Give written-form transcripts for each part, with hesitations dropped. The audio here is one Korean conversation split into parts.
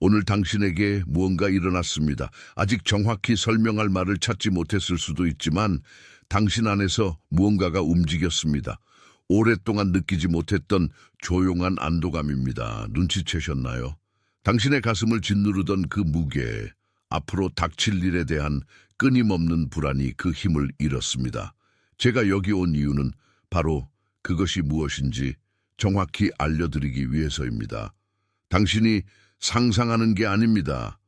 오늘 당신에게 무언가 일어났습니다. 아직 정확히 설명할 말을 찾지 못했을 수도 있지만 당신 안에서 무언가가 움직였습니다. 오랫동안 느끼지 못했던 조용한 안도감입니다. 눈치채셨나요? 당신의 가슴을 짓누르던 그 무게, 앞으로 닥칠 일에 대한 끊임없는 불안이 그 힘을 잃었습니다. 제가 여기 온 이유는 바로 그것이 무엇인지 정확히 알려드리기 위해서입니다. 당신이 상상하는 게 아닙니다.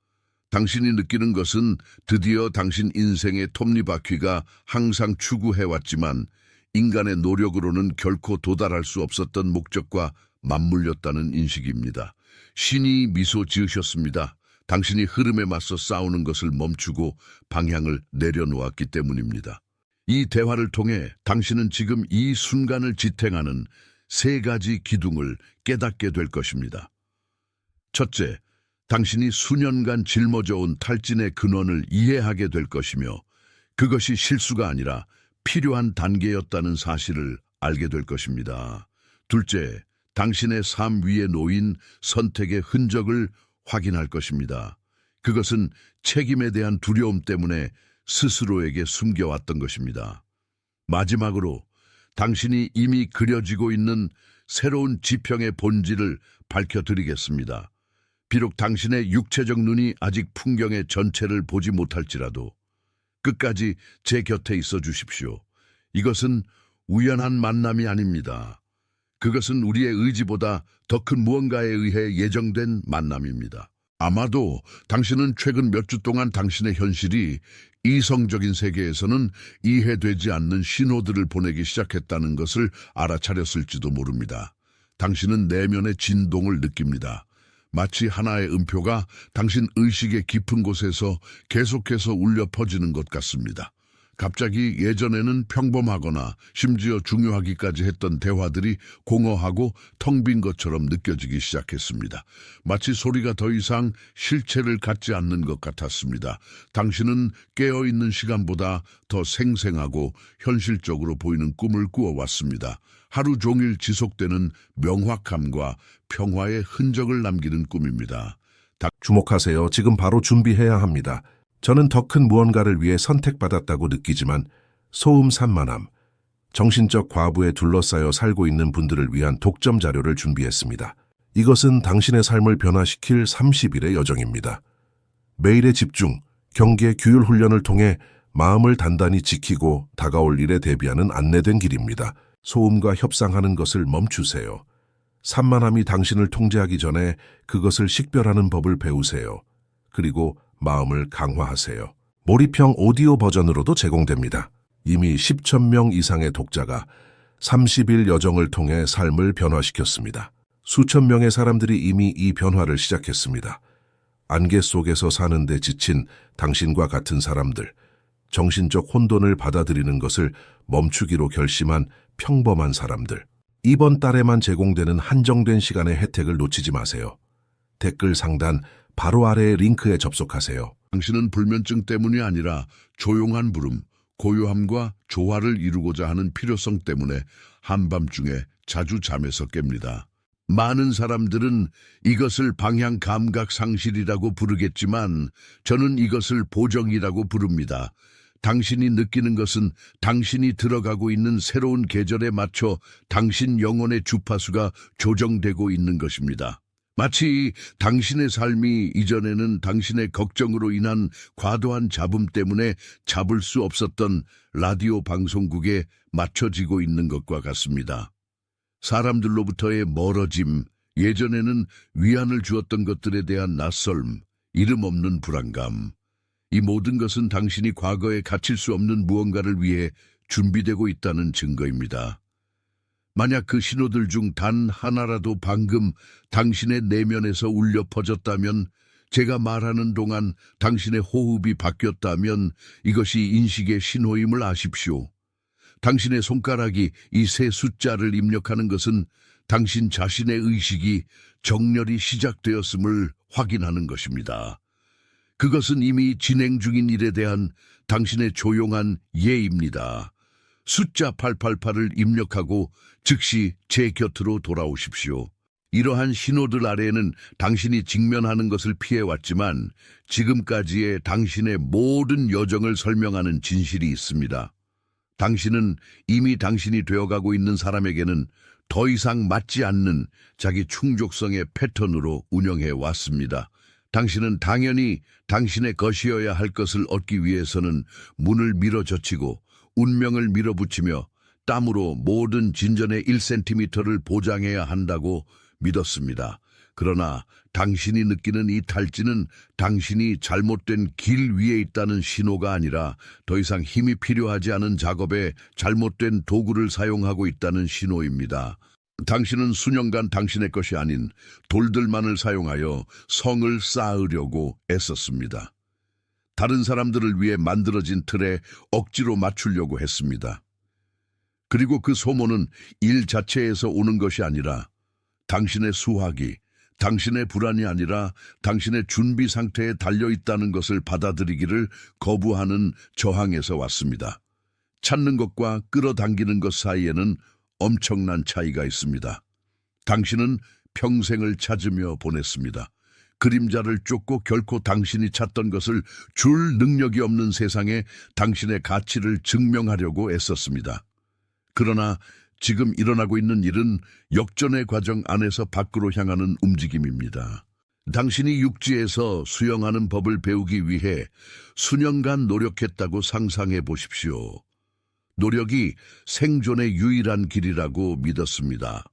당신이 느끼는 것은 드디어 당신 인생의 톱니바퀴가 항상 추구해왔지만 인간의 노력으로는 결코 도달할 수 없었던 목적과 맞물렸다는 인식입니다. 신이 미소 지으셨습니다. 당신이 흐름에 맞서 싸우는 것을 멈추고 방향을 내려놓았기 때문입니다. 이 대화를 통해 당신은 지금 이 순간을 지탱하는 세 가지 기둥을 깨닫게 될 것입니다. 첫째, 당신이 수년간 짊어져온 탈진의 근원을 이해하게 될 것이며 그것이 실수가 아니라 필요한 단계였다는 사실을 알게 될 것입니다. 둘째, 당신의 삶 위에 놓인 선택의 흔적을 확인할 것입니다. 그것은 책임에 대한 두려움 때문에 스스로에게 숨겨왔던 것입니다. 마지막으로 당신이 이미 그려지고 있는 새로운 지평의 본질을 밝혀드리겠습니다. 비록 당신의 육체적 눈이 아직 풍경의 전체를 보지 못할지라도 끝까지 제 곁에 있어 주십시오. 이것은 우연한 만남이 아닙니다. 그것은 우리의 의지보다 더 큰 무언가에 의해 예정된 만남입니다. 아마도 당신은 최근 몇 주 동안 당신의 현실이 이성적인 세계에서는 이해되지 않는 신호들을 보내기 시작했다는 것을 알아차렸을지도 모릅니다. 당신은 내면의 진동을 느낍니다. 마치 하나의 음표가 당신 의식의 깊은 곳에서 계속해서 울려 퍼지는 것 같습니다. 갑자기 예전에는 평범하거나 심지어 중요하기까지 했던 대화들이 공허하고 텅 빈 것처럼 느껴지기 시작했습니다. 마치 소리가 더 이상 실체를 갖지 않는 것 같았습니다. 당신은 깨어있는 시간보다 더 생생하고 현실적으로 보이는 꿈을 꾸어왔습니다. 하루 종일 지속되는 명확함과 평화의 흔적을 남기는 꿈입니다. 주목하세요. 지금 바로 준비해야 합니다. 저는 더 큰 무언가를 위해 선택받았다고 느끼지만 소음 산만함, 정신적 과부에 둘러싸여 살고 있는 분들을 위한 독점 자료를 준비했습니다. 이것은 당신의 삶을 변화시킬 30일의 여정입니다. 매일의 집중, 경계, 규율 훈련을 통해 마음을 단단히 지키고 다가올 일에 대비하는 안내된 길입니다. 소음과 협상하는 것을 멈추세요. 산만함이 당신을 통제하기 전에 그것을 식별하는 법을 배우세요. 그리고 마음을 강화하세요. 몰입형 오디오 버전으로도 제공됩니다. 이미 10천 명 이상의 독자가 30일 여정을 통해 삶을 변화시켰습니다. 수천 명의 사람들이 이미 이 변화를 시작했습니다. 안개 속에서 사는데 지친 당신과 같은 사람들, 정신적 혼돈을 받아들이는 것을 멈추기로 결심한 평범한 사람들. 이번 달에만 제공되는 한정된 시간의 혜택을 놓치지 마세요. 댓글 상단 바로 아래의 링크에 접속하세요. 당신은 불면증 때문이 아니라 조용한 부름, 고요함과 조화를 이루고자 하는 필요성 때문에 한밤중에 자주 잠에서 깹니다. 많은 사람들은 이것을 방향 감각 상실이라고 부르겠지만 저는 이것을 보정이라고 부릅니다. 당신이 느끼는 것은 당신이 들어가고 있는 새로운 계절에 맞춰 당신 영혼의 주파수가 조정되고 있는 것입니다. 마치 당신의 삶이 이전에는 당신의 걱정으로 인한 과도한 잡음 때문에 잡을 수 없었던 라디오 방송국에 맞춰지고 있는 것과 같습니다. 사람들로부터의 멀어짐, 예전에는 위안을 주었던 것들에 대한 낯설음, 이름 없는 불안감. 이 모든 것은 당신이 과거에 갖출 수 없는 무언가를 위해 준비되고 있다는 증거입니다. 만약 그 신호들 중 단 하나라도 방금 당신의 내면에서 울려 퍼졌다면, 제가 말하는 동안 당신의 호흡이 바뀌었다면 이것이 인식의 신호임을 아십시오. 당신의 손가락이 이 세 숫자를 입력하는 것은 당신 자신의 의식이 정렬이 시작되었음을 확인하는 것입니다. 그것은 이미 진행 중인 일에 대한 당신의 조용한 예입니다. 숫자 888을 입력하고 즉시 제 곁으로 돌아오십시오. 이러한 신호들 아래에는 당신이 직면하는 것을 피해왔지만 지금까지의 당신의 모든 여정을 설명하는 진실이 있습니다. 당신은 이미 당신이 되어가고 있는 사람에게는 더 이상 맞지 않는 자기 충족성의 패턴으로 운영해 왔습니다. 당신은 당연히 당신의 것이어야 할 것을 얻기 위해서는 문을 밀어젖히고 운명을 밀어붙이며 땀으로 모든 진전의 1cm를 보장해야 한다고 믿었습니다. 그러나 당신이 느끼는 이 탈진은 당신이 잘못된 길 위에 있다는 신호가 아니라 더 이상 힘이 필요하지 않은 작업에 잘못된 도구를 사용하고 있다는 신호입니다. 당신은 수년간 당신의 것이 아닌 돌들만을 사용하여 성을 쌓으려고 애썼습니다. 다른 사람들을 위해 만들어진 틀에 억지로 맞추려고 했습니다. 그리고 그 소모는 일 자체에서 오는 것이 아니라 당신의 수학이, 당신의 불안이 아니라 당신의 준비 상태에 달려있다는 것을 받아들이기를 거부하는 저항에서 왔습니다. 찾는 것과 끌어당기는 것 사이에는 엄청난 차이가 있습니다. 당신은 평생을 찾으며 보냈습니다. 그림자를 쫓고 결코 당신이 찾던 것을 줄 능력이 없는 세상에 당신의 가치를 증명하려고 애썼습니다. 그러나 지금 일어나고 있는 일은 역전의 과정 안에서 밖으로 향하는 움직임입니다. 당신이 육지에서 수영하는 법을 배우기 위해 수년간 노력했다고 상상해 보십시오. 노력이 생존의 유일한 길이라고 믿었습니다.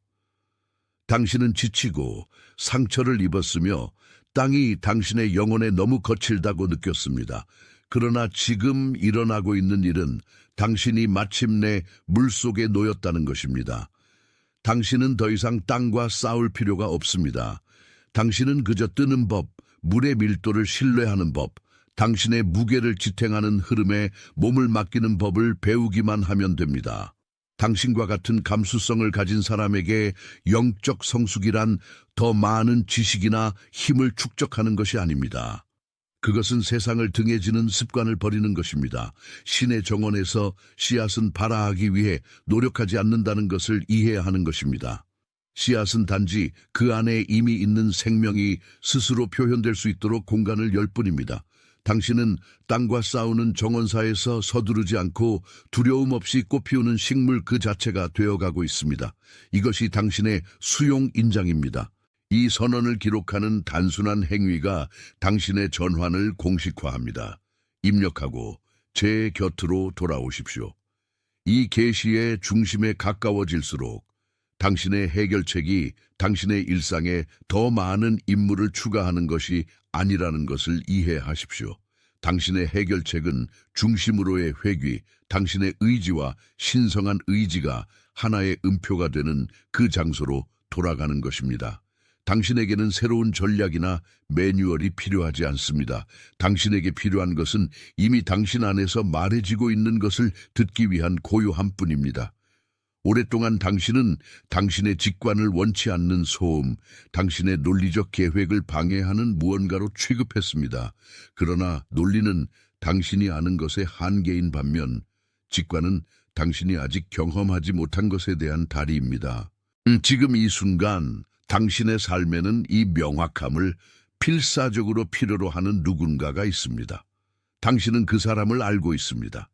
당신은 지치고 상처를 입었으며 땅이 당신의 영혼에 너무 거칠다고 느꼈습니다. 그러나 지금 일어나고 있는 일은 당신이 마침내 물속에 놓였다는 것입니다. 당신은 더 이상 땅과 싸울 필요가 없습니다. 당신은 그저 뜨는 법, 물의 밀도를 신뢰하는 법, 당신의 무게를 지탱하는 흐름에 몸을 맡기는 법을 배우기만 하면 됩니다. 당신과 같은 감수성을 가진 사람에게 영적 성숙이란 더 많은 지식이나 힘을 축적하는 것이 아닙니다. 그것은 세상을 등에 지는 습관을 버리는 것입니다. 신의 정원에서 씨앗은 발아하기 위해 노력하지 않는다는 것을 이해하는 것입니다. 씨앗은 단지 그 안에 이미 있는 생명이 스스로 표현될 수 있도록 공간을 열 뿐입니다. 당신은 땅과 싸우는 정원사에서 서두르지 않고 두려움 없이 꽃피우는 식물 그 자체가 되어가고 있습니다. 이것이 당신의 수용 인장입니다. 이 선언을 기록하는 단순한 행위가 당신의 전환을 공식화합니다. 입력하고 제 곁으로 돌아오십시오. 이 계시의 중심에 가까워질수록 당신의 해결책이 당신의 일상에 더 많은 임무를 추가하는 것이 아니라는 것을 이해하십시오. 당신의 해결책은 중심으로의 회귀, 당신의 의지와 신성한 의지가 하나의 음표가 되는 그 장소로 돌아가는 것입니다. 당신에게는 새로운 전략이나 매뉴얼이 필요하지 않습니다. 당신에게 필요한 것은 이미 당신 안에서 말해지고 있는 것을 듣기 위한 고요함 뿐입니다. 오랫동안 당신은 당신의 직관을 원치 않는 소음, 당신의 논리적 계획을 방해하는 무언가로 취급했습니다. 그러나 논리는 당신이 아는 것의 한계인 반면 직관은 당신이 아직 경험하지 못한 것에 대한 다리입니다. 지금 이 순간 당신의 삶에는 이 명확함을 필사적으로 필요로 하는 누군가가 있습니다. 당신은 그 사람을 알고 있습니다.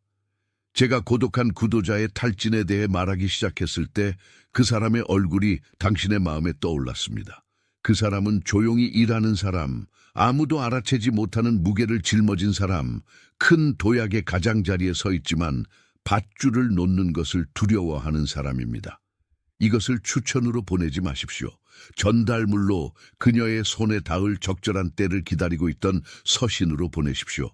제가 고독한 구도자의 탈진에 대해 말하기 시작했을 때 그 사람의 얼굴이 당신의 마음에 떠올랐습니다. 그 사람은 조용히 일하는 사람, 아무도 알아채지 못하는 무게를 짊어진 사람, 큰 도약의 가장자리에 서 있지만 밧줄을 놓는 것을 두려워하는 사람입니다. 이것을 추천으로 보내지 마십시오. 전달물로 그녀의 손에 닿을 적절한 때를 기다리고 있던 서신으로 보내십시오.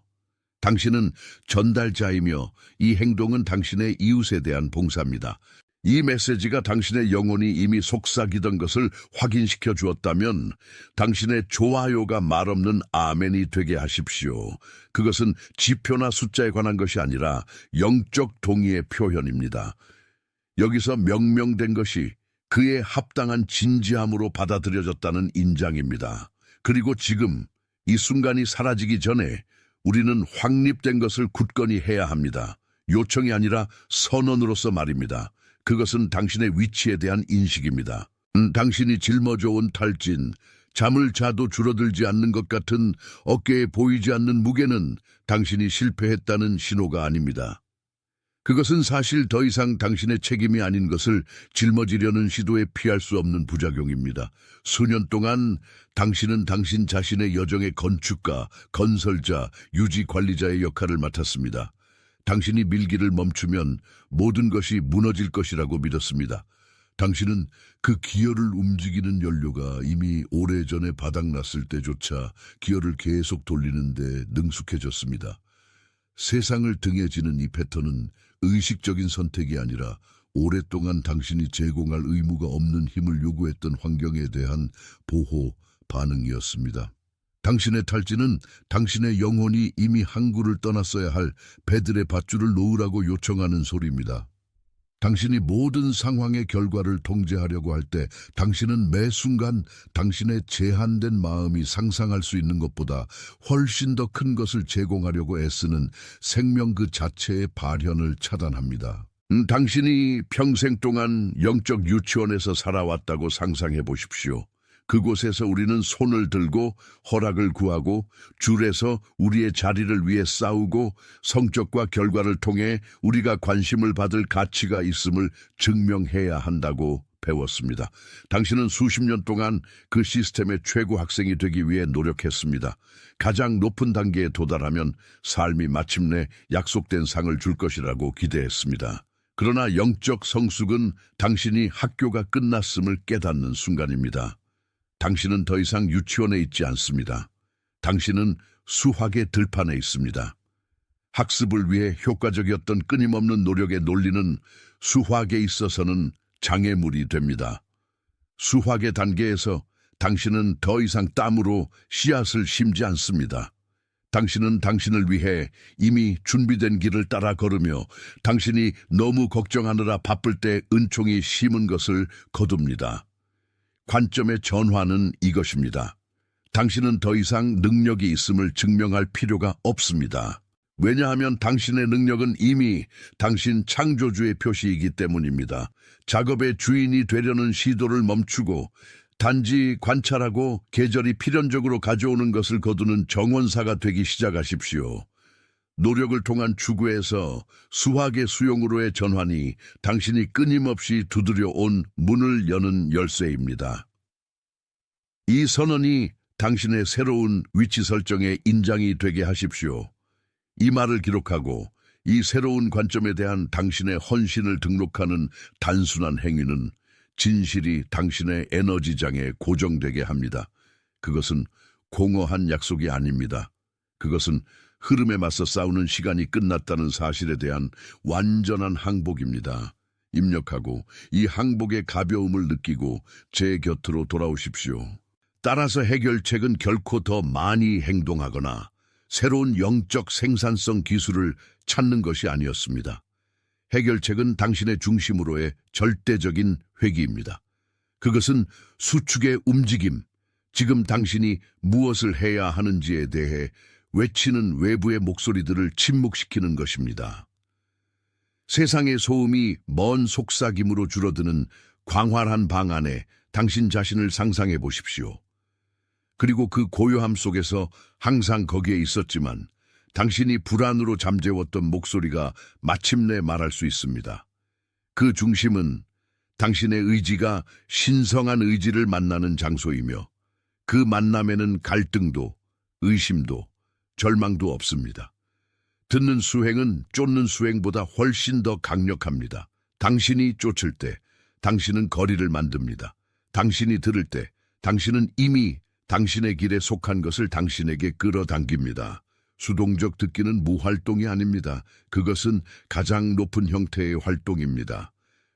당신은 전달자이며 이 행동은 당신의 이웃에 대한 봉사입니다. 이 메시지가 당신의 영혼이 이미 속삭이던 것을 확인시켜 주었다면 당신의 좋아요가 말없는 아멘이 되게 하십시오. 그것은 지표나 숫자에 관한 것이 아니라 영적 동의의 표현입니다. 여기서 명명된 것이 그에 합당한 진지함으로 받아들여졌다는 인장입니다. 그리고 지금 이 순간이 사라지기 전에 우리는 확립된 것을 굳건히 해야 합니다. 요청이 아니라 선언으로서 말입니다. 그것은 당신의 위치에 대한 인식입니다. 당신이 짊어져 온 탈진, 잠을 자도 줄어들지 않는 것 같은 어깨에 보이지 않는 무게는 당신이 실패했다는 신호가 아닙니다. 그것은 사실 더 이상 당신의 책임이 아닌 것을 짊어지려는 시도에 피할 수 없는 부작용입니다. 수년 동안 당신은 당신 자신의 여정의 건축가, 건설자, 유지 관리자의 역할을 맡았습니다. 당신이 밀기를 멈추면 모든 것이 무너질 것이라고 믿었습니다. 당신은 그 기어를 움직이는 연료가 이미 오래전에 바닥났을 때조차 기어를 계속 돌리는데 능숙해졌습니다. 세상을 등에 지는 이 패턴은 의식적인 선택이 아니라 오랫동안 당신이 제공할 의무가 없는 힘을 요구했던 환경에 대한 보호 반응이었습니다. 당신의 탈진은 당신의 영혼이 이미 항구를 떠났어야 할 배들의 밧줄을 놓으라고 요청하는 소리입니다. 당신이 모든 상황의 결과를 통제하려고 할 때 당신은 매 순간 당신의 제한된 마음이 상상할 수 있는 것보다 훨씬 더 큰 것을 제공하려고 애쓰는 생명 그 자체의 발현을 차단합니다. 당신이 평생 동안 영적 유치원에서 살아왔다고 상상해 보십시오. 그곳에서 우리는 손을 들고 허락을 구하고 줄에서 우리의 자리를 위해 싸우고 성적과 결과를 통해 우리가 관심을 받을 가치가 있음을 증명해야 한다고 배웠습니다. 당신은 수십 년 동안 그 시스템의 최고 학생이 되기 위해 노력했습니다. 가장 높은 단계에 도달하면 삶이 마침내 약속된 상을 줄 것이라고 기대했습니다. 그러나 영적 성숙은 당신이 학교가 끝났음을 깨닫는 순간입니다. 당신은 더 이상 유치원에 있지 않습니다. 당신은 수학의 들판에 있습니다. 학습을 위해 효과적이었던 끊임없는 노력의 논리는 수학에 있어서는 장애물이 됩니다. 수학의 단계에서 당신은 더 이상 땀으로 씨앗을 심지 않습니다. 당신은 당신을 위해 이미 준비된 길을 따라 걸으며 당신이 너무 걱정하느라 바쁠 때 은총이 심은 것을 거둡니다. 관점의 전환은 이것입니다. 당신은 더 이상 능력이 있음을 증명할 필요가 없습니다. 왜냐하면 당신의 능력은 이미 당신 창조주의 표시이기 때문입니다. 작업의 주인이 되려는 시도를 멈추고 단지 관찰하고 계절이 필연적으로 가져오는 것을 거두는 정원사가 되기 시작하십시오. 노력을 통한 추구에서 수학의 수용으로의 전환이 당신이 끊임없이 두드려 온 문을 여는 열쇠입니다. 이 선언이 당신의 새로운 위치 설정의 인장이 되게 하십시오. 이 말을 기록하고 이 새로운 관점에 대한 당신의 헌신을 등록하는 단순한 행위는 진실이 당신의 에너지장에 고정되게 합니다. 그것은 공허한 약속이 아닙니다. 그것은 흐름에 맞서 싸우는 시간이 끝났다는 사실에 대한 완전한 항복입니다. 입력하고 이 항복의 가벼움을 느끼고 제 곁으로 돌아오십시오. 따라서 해결책은 결코 더 많이 행동하거나 새로운 영적 생산성 기술을 찾는 것이 아니었습니다. 해결책은 당신의 중심으로의 절대적인 회귀입니다. 그것은 수축의 움직임, 지금 당신이 무엇을 해야 하는지에 대해 외치는 외부의 목소리들을 침묵시키는 것입니다. 세상의 소음이 먼 속삭임으로 줄어드는 광활한 방 안에 당신 자신을 상상해 보십시오. 그리고 그 고요함 속에서 항상 거기에 있었지만 당신이 불안으로 잠재웠던 목소리가 마침내 말할 수 있습니다. 그 중심은 당신의 의지가 신성한 의지를 만나는 장소이며 그 만남에는 갈등도, 의심도, 절망도 없습니다. 듣는 수행은 쫓는 수행보다 훨씬 더 강력합니다. 당신이 쫓을 때 당신은 거리를 만듭니다. 당신이 들을 때 당신은 이미 당신의 길에 속한 것을 당신에게 끌어당깁니다. 수동적 듣기는 무활동이 아닙니다. 그것은 가장 높은 형태의 활동입니다.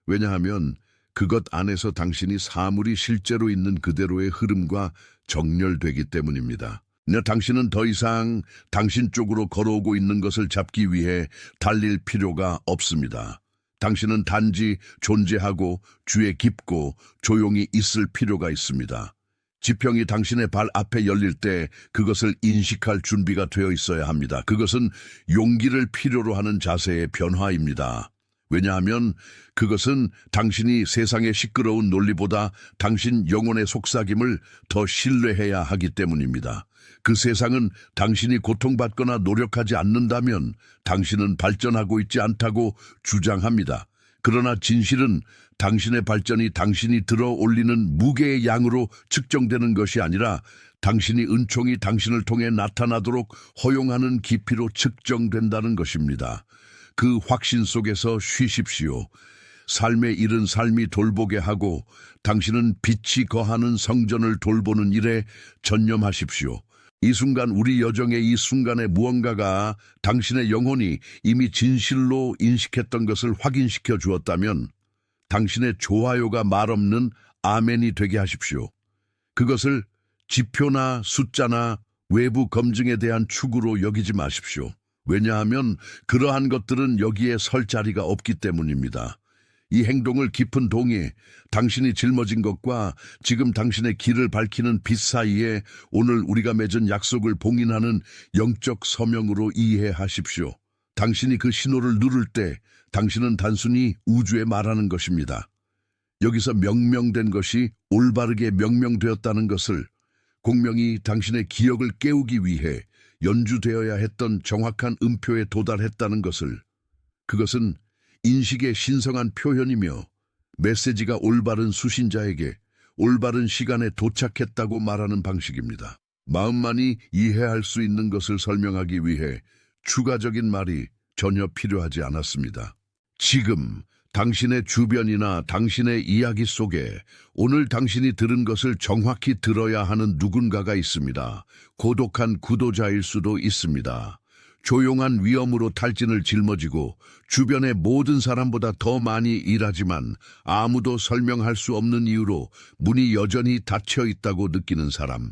왜냐하면 그것 안에서 당신이 사물이 실제로 있는 그대로의 흐름과 정렬되기 때문입니다. 당신은 더 이상 당신 쪽으로 걸어오고 있는 것을 잡기 위해 달릴 필요가 없습니다. 당신은 단지 존재하고 주에 깊고 조용히 있을 필요가 있습니다. 지평이 당신의 발 앞에 열릴 때 그것을 인식할 준비가 되어 있어야 합니다. 그것은 용기를 필요로 하는 자세의 변화입니다. 왜냐하면 그것은 당신이 세상의 시끄러운 논리보다 당신 영혼의 속삭임을 더 신뢰해야 하기 때문입니다. 그 세상은 당신이 고통받거나 노력하지 않는다면 당신은 발전하고 있지 않다고 주장합니다. 그러나 진실은 당신의 발전이 당신이 들어 올리는 무게의 양으로 측정되는 것이 아니라 당신이 은총이 당신을 통해 나타나도록 허용하는 깊이로 측정된다는 것입니다. 그 확신 속에서 쉬십시오. 삶의 일은 삶이 돌보게 하고 당신은 빛이 거하는 성전을 돌보는 일에 전념하십시오. 이 순간 우리 여정의 이 순간에 무언가가 당신의 영혼이 이미 진실로 인식했던 것을 확인시켜 주었다면 당신의 좋아요가 말없는 아멘이 되게 하십시오. 그것을 지표나 숫자나 외부 검증에 대한 축으로 여기지 마십시오. 왜냐하면 그러한 것들은 여기에 설 자리가 없기 때문입니다. 이 행동을 깊은 동에 당신이 짊어진 것과 지금 당신의 길을 밝히는 빛 사이에 오늘 우리가 맺은 약속을 봉인하는 영적 서명으로 이해하십시오. 당신이 그 신호를 누를 때 당신은 단순히 우주에 말하는 것입니다. 여기서 명명된 것이 올바르게 명명되었다는 것을, 공명이 당신의 기억을 깨우기 위해 연주되어야 했던 정확한 음표에 도달했다는 것을, 그것은 인식의 신성한 표현이며 메시지가 올바른 수신자에게 올바른 시간에 도착했다고 말하는 방식입니다. 마음만이 이해할 수 있는 것을 설명하기 위해 추가적인 말이 전혀 필요하지 않았습니다. 지금 당신의 주변이나 당신의 이야기 속에 오늘 당신이 들은 것을 정확히 들어야 하는 누군가가 있습니다. 고독한 구도자일 수도 있습니다. 조용한 위험으로 탈진을 짊어지고 주변의 모든 사람보다 더 많이 일하지만 아무도 설명할 수 없는 이유로 문이 여전히 닫혀 있다고 느끼는 사람.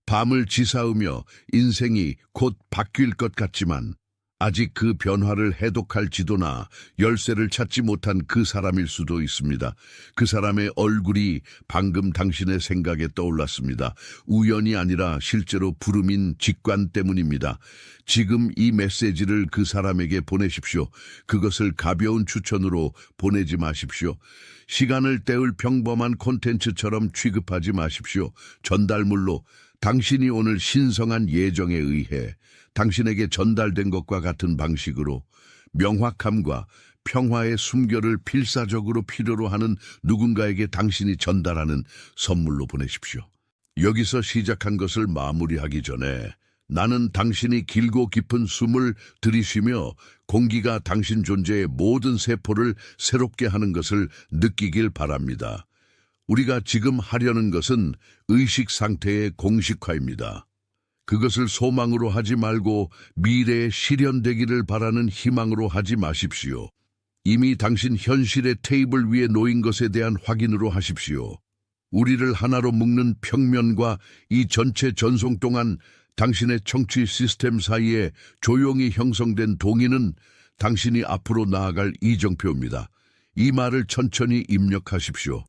밤을 지사으며 인생이 곧 바뀔 것 같지만 아직 그 변화를 해독할 지도나 열쇠를 찾지 못한 그 사람일 수도 있습니다. 그 사람의 얼굴이 방금 당신의 생각에 떠올랐습니다. 우연이 아니라 실제로 부름인 직관 때문입니다. 지금 이 메시지를 그 사람에게 보내십시오. 그것을 가벼운 추천으로 보내지 마십시오. 시간을 때울 평범한 콘텐츠처럼 취급하지 마십시오. 전달물로 당신이 오늘 신성한 예정에 의해 당신에게 전달된 것과 같은 방식으로 명확함과 평화의 숨결을 필사적으로 필요로 하는 누군가에게 당신이 전달하는 선물로 보내십시오. 여기서 시작한 것을 마무리하기 전에 나는 당신이 길고 깊은 숨을 들이쉬며 공기가 당신 존재의 모든 세포를 새롭게 하는 것을 느끼길 바랍니다. 우리가 지금 하려는 것은 의식 상태의 공식화입니다. 그것을 소망으로 하지 말고 미래에 실현되기를 바라는 희망으로 하지 마십시오. 이미 당신 현실의 테이블 위에 놓인 것에 대한 확인으로 하십시오. 우리를 하나로 묶는 평면과 이 전체 전송 동안 당신의 청취 시스템 사이에 조용히 형성된 동의는 당신이 앞으로 나아갈 이정표입니다. 이 말을 천천히 입력하십시오.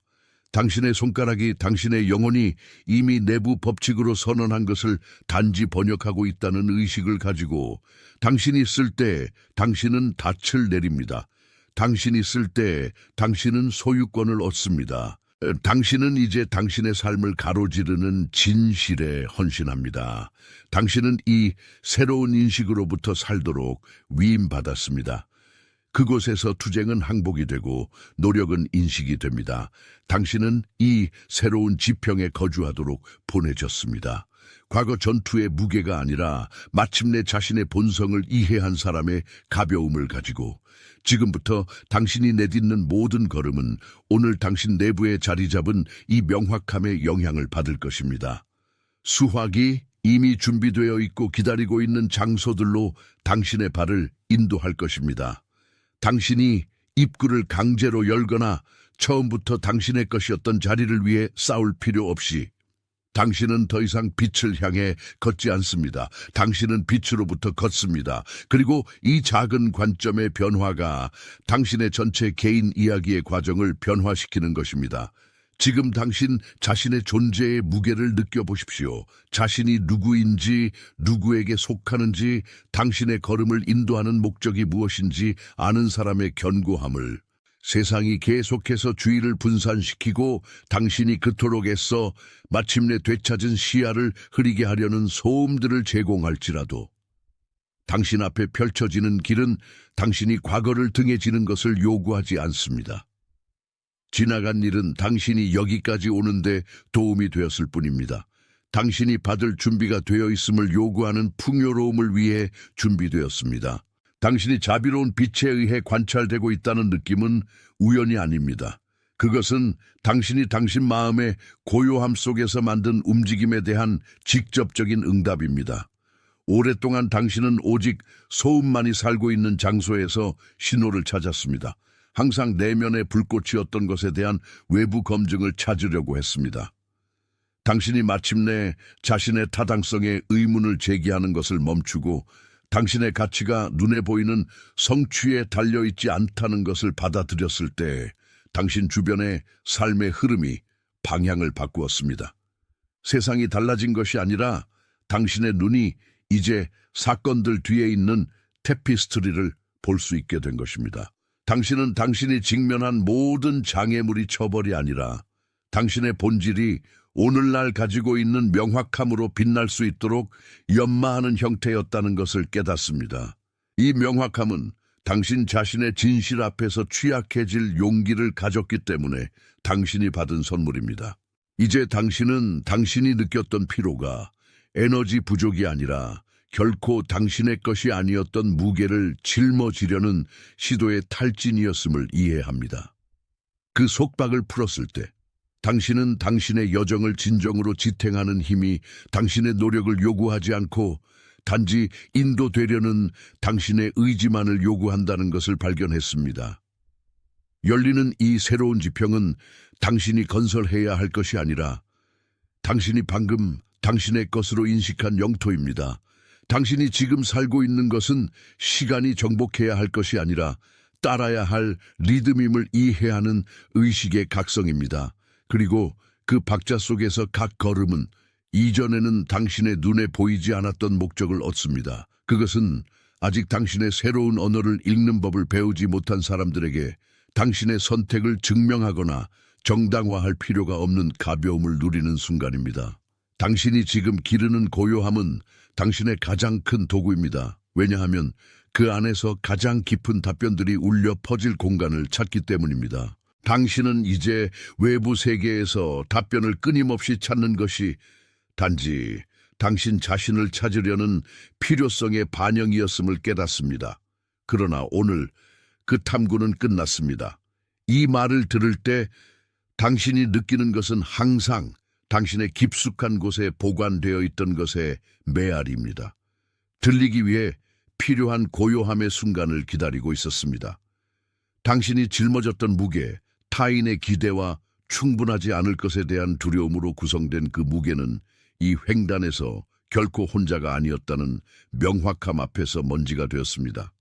당신의 손가락이 당신의 영혼이 이미 내부 법칙으로 선언한 것을 단지 번역하고 있다는 의식을 가지고 당신이 쓸 때 당신은 닻을 내립니다. 당신이 쓸 때 당신은 소유권을 얻습니다. 당신은 이제 당신의 삶을 가로지르는 진실에 헌신합니다. 당신은 이 새로운 인식으로부터 살도록 위임받았습니다. 그곳에서 투쟁은 항복이 되고 노력은 인식이 됩니다. 당신은 이 새로운 지평에 거주하도록 보내졌습니다. 과거 전투의 무게가 아니라 마침내 자신의 본성을 이해한 사람의 가벼움을 가지고 지금부터 당신이 내딛는 모든 걸음은 오늘 당신 내부에 자리 잡은 이 명확함의 영향을 받을 것입니다. 수확이 이미 준비되어 있고 기다리고 있는 장소들로 당신의 발을 인도할 것입니다. 당신이 입구를 강제로 열거나 처음부터 당신의 것이었던 자리를 위해 싸울 필요 없이 당신은 더 이상 빛을 향해 걷지 않습니다. 당신은 빛으로부터 걷습니다. 그리고 이 작은 관점의 변화가 당신의 전체 개인 이야기의 과정을 변화시키는 것입니다. 지금 당신 자신의 존재의 무게를 느껴보십시오. 자신이 누구인지, 누구에게 속하는지, 당신의 걸음을 인도하는 목적이 무엇인지 아는 사람의 견고함을. 세상이 계속해서 주의를 분산시키고 당신이 그토록 애써 마침내 되찾은 시야를 흐리게 하려는 소음들을 제공할지라도 당신 앞에 펼쳐지는 길은 당신이 과거를 등에 지는 것을 요구하지 않습니다. 지나간 일은 당신이 여기까지 오는데 도움이 되었을 뿐입니다. 당신이 받을 준비가 되어 있음을 요구하는 풍요로움을 위해 준비되었습니다. 당신이 자비로운 빛에 의해 관찰되고 있다는 느낌은 우연이 아닙니다. 그것은 당신이 당신 마음의 고요함 속에서 만든 움직임에 대한 직접적인 응답입니다. 오랫동안 당신은 오직 소음만이 살고 있는 장소에서 신호를 찾았습니다. 항상 내면의 불꽃이었던 것에 대한 외부 검증을 찾으려고 했습니다. 당신이 마침내 자신의 타당성에 의문을 제기하는 것을 멈추고 당신의 가치가 눈에 보이는 성취에 달려있지 않다는 것을 받아들였을 때 당신 주변의 삶의 흐름이 방향을 바꾸었습니다. 세상이 달라진 것이 아니라 당신의 눈이 이제 사건들 뒤에 있는 테피스트리를 볼 수 있게 된 것입니다. 당신은 당신이 직면한 모든 장애물이 처벌이 아니라 당신의 본질이 오늘날 가지고 있는 명확함으로 빛날 수 있도록 연마하는 형태였다는 것을 깨닫습니다. 이 명확함은 당신 자신의 진실 앞에서 취약해질 용기를 가졌기 때문에 당신이 받은 선물입니다. 이제 당신은 당신이 느꼈던 피로가 에너지 부족이 아니라 결코 당신의 것이 아니었던 무게를 짊어지려는 시도의 탈진이었음을 이해합니다. 그 속박을 풀었을 때 당신은 당신의 여정을 진정으로 지탱하는 힘이 당신의 노력을 요구하지 않고 단지 인도되려는 당신의 의지만을 요구한다는 것을 발견했습니다. 열리는 이 새로운 지평은 당신이 건설해야 할 것이 아니라 당신이 방금 당신의 것으로 인식한 영토입니다. 당신이 지금 살고 있는 것은 시간이 정복해야 할 것이 아니라 따라야 할 리듬임을 이해하는 의식의 각성입니다. 그리고 그 박자 속에서 각 걸음은 이전에는 당신의 눈에 보이지 않았던 목적을 얻습니다. 그것은 아직 당신의 새로운 언어를 읽는 법을 배우지 못한 사람들에게 당신의 선택을 증명하거나 정당화할 필요가 없는 가벼움을 누리는 순간입니다. 당신이 지금 기르는 고요함은 당신의 가장 큰 도구입니다. 왜냐하면 그 안에서 가장 깊은 답변들이 울려 퍼질 공간을 찾기 때문입니다. 당신은 이제 외부 세계에서 답변을 끊임없이 찾는 것이 단지 당신 자신을 찾으려는 필요성의 반영이었음을 깨닫습니다. 그러나 오늘 그 탐구는 끝났습니다. 이 말을 들을 때 당신이 느끼는 것은 항상 당신의 깊숙한 곳에 보관되어 있던 것의 메아리입니다. 들리기 위해 필요한 고요함의 순간을 기다리고 있었습니다. 당신이 짊어졌던 무게, 타인의 기대와 충분하지 않을 것에 대한 두려움으로 구성된 그 무게는 이 횡단에서 결코 혼자가 아니었다는 명확함 앞에서 먼지가 되었습니다.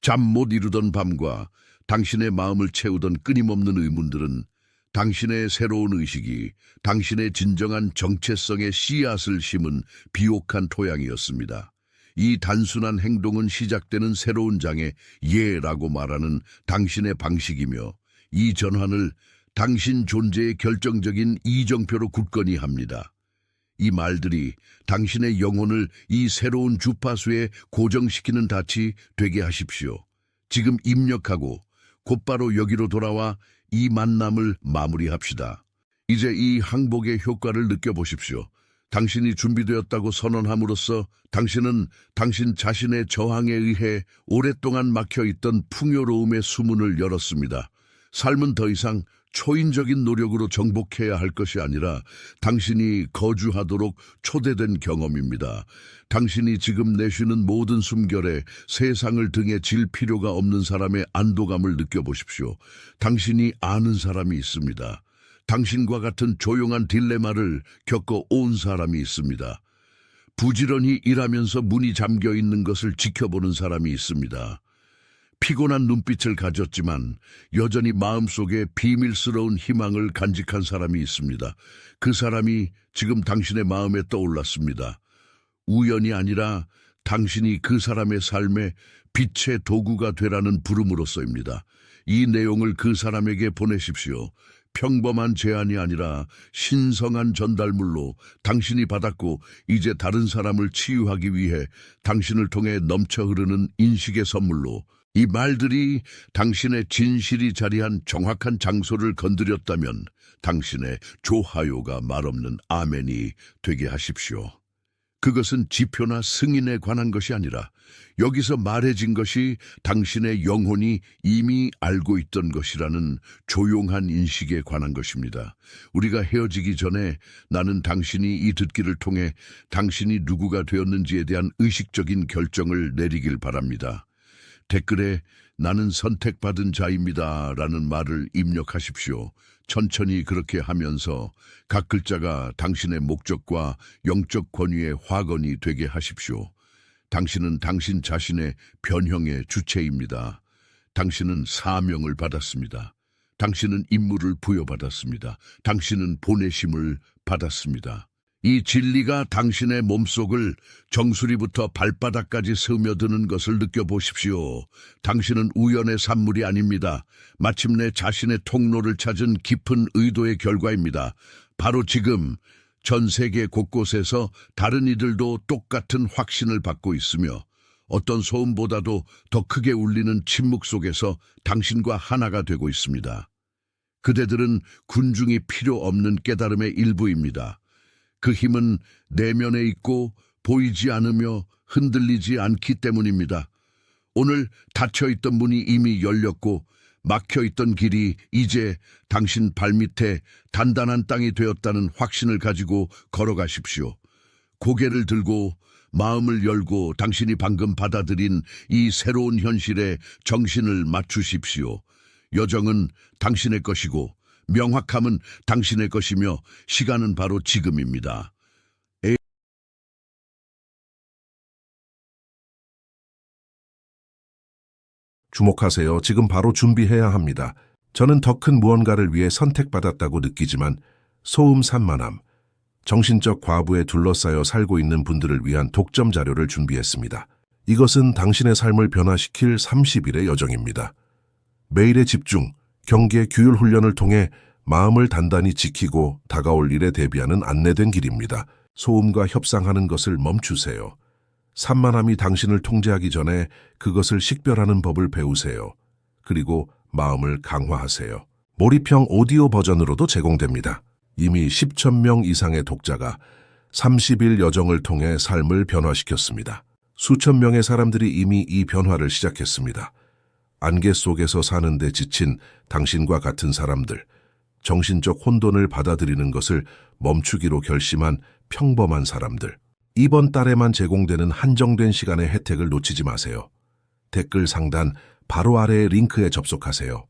잠 못 이루던 밤과 당신의 마음을 채우던 끊임없는 의문들은 당신의 새로운 의식이 당신의 진정한 정체성의 씨앗을 심은 비옥한 토양이었습니다. 이 단순한 행동은 시작되는 새로운 장의 예라고 말하는 당신의 방식이며 이 전환을 당신 존재의 결정적인 이정표로 굳건히 합니다. 이 말들이 당신의 영혼을 이 새로운 주파수에 고정시키는 닻이 되게 하십시오. 지금 입력하고 곧바로 여기로 돌아와 이 만남을 마무리합시다. 이제 이 항복의 효과를 느껴보십시오. 당신이 준비되었다고 선언함으로써 당신은 당신 자신의 저항에 의해 오랫동안 막혀있던 풍요로움의 수문을 열었습니다. 삶은 더 이상 초인적인 노력으로 정복해야 할 것이 아니라 당신이 거주하도록 초대된 경험입니다. 당신이 지금 내쉬는 모든 숨결에 세상을 등에 질 필요가 없는 사람의 안도감을 느껴보십시오. 당신이 아는 사람이 있습니다. 당신과 같은 조용한 딜레마를 겪어온 사람이 있습니다. 부지런히 일하면서 문이 잠겨 있는 것을 지켜보는 사람이 있습니다. 피곤한 눈빛을 가졌지만 여전히 마음속에 비밀스러운 희망을 간직한 사람이 있습니다. 그 사람이 지금 당신의 마음에 떠올랐습니다. 우연이 아니라 당신이 그 사람의 삶에 빛의 도구가 되라는 부름으로써입니다. 이 내용을 그 사람에게 보내십시오. 평범한 제안이 아니라 신성한 전달물로 당신이 받았고 이제 다른 사람을 치유하기 위해 당신을 통해 넘쳐 흐르는 인식의 선물로 이 말들이 당신의 진실이 자리한 정확한 장소를 건드렸다면 당신의 좋아요가 말없는 아멘이 되게 하십시오. 그것은 지표나 승인에 관한 것이 아니라 여기서 말해진 것이 당신의 영혼이 이미 알고 있던 것이라는 조용한 인식에 관한 것입니다. 우리가 헤어지기 전에 나는 당신이 이 듣기를 통해 당신이 누구가 되었는지에 대한 의식적인 결정을 내리길 바랍니다. 댓글에 나는 선택받은 자입니다 라는 말을 입력하십시오. 천천히 그렇게 하면서 각 글자가 당신의 목적과 영적 권위의 화건이 되게 하십시오. 당신은 당신 자신의 변형의 주체입니다. 당신은 사명을 받았습니다. 당신은 임무를 부여받았습니다. 당신은 보내심을 받았습니다. 이 진리가 당신의 몸속을 정수리부터 발바닥까지 스며드는 것을 느껴보십시오. 당신은 우연의 산물이 아닙니다. 마침내 자신의 통로를 찾은 깊은 의도의 결과입니다. 바로 지금 전 세계 곳곳에서 다른 이들도 똑같은 확신을 받고 있으며 어떤 소음보다도 더 크게 울리는 침묵 속에서 당신과 하나가 되고 있습니다. 그대들은 군중이 필요 없는 깨달음의 일부입니다. 그 힘은 내면에 있고 보이지 않으며 흔들리지 않기 때문입니다. 오늘 닫혀있던 문이 이미 열렸고 막혀있던 길이 이제 당신 발밑에 단단한 땅이 되었다는 확신을 가지고 걸어가십시오. 고개를 들고 마음을 열고 당신이 방금 받아들인 이 새로운 현실에 정신을 맞추십시오. 여정은 당신의 것이고 명확함은 당신의 것이며 시간은 바로 지금입니다. 주목하세요. 지금 바로 준비해야 합니다. 저는 더 큰 무언가를 위해 선택받았다고 느끼지만 소음 산만함, 정신적 과부에 둘러싸여 살고 있는 분들을 위한 독점 자료를 준비했습니다. 이것은 당신의 삶을 변화시킬 30일의 여정입니다. 매일의 집중, 경계, 규율 훈련을 통해 마음을 단단히 지키고 다가올 일에 대비하는 안내된 길입니다. 소음과 협상하는 것을 멈추세요. 산만함이 당신을 통제하기 전에 그것을 식별하는 법을 배우세요. 그리고 마음을 강화하세요. 몰입형 오디오 버전으로도 제공됩니다. 이미 10,000명 이상의 독자가 30일 여정을 통해 삶을 변화시켰습니다. 수천 명의 사람들이 이미 이 변화를 시작했습니다. 안개 속에서 사는데 지친 당신과 같은 사람들, 정신적 혼돈을 받아들이는 것을 멈추기로 결심한 평범한 사람들. 이번 달에만 제공되는 한정된 시간의 혜택을 놓치지 마세요. 댓글 상단 바로 아래의 링크에 접속하세요.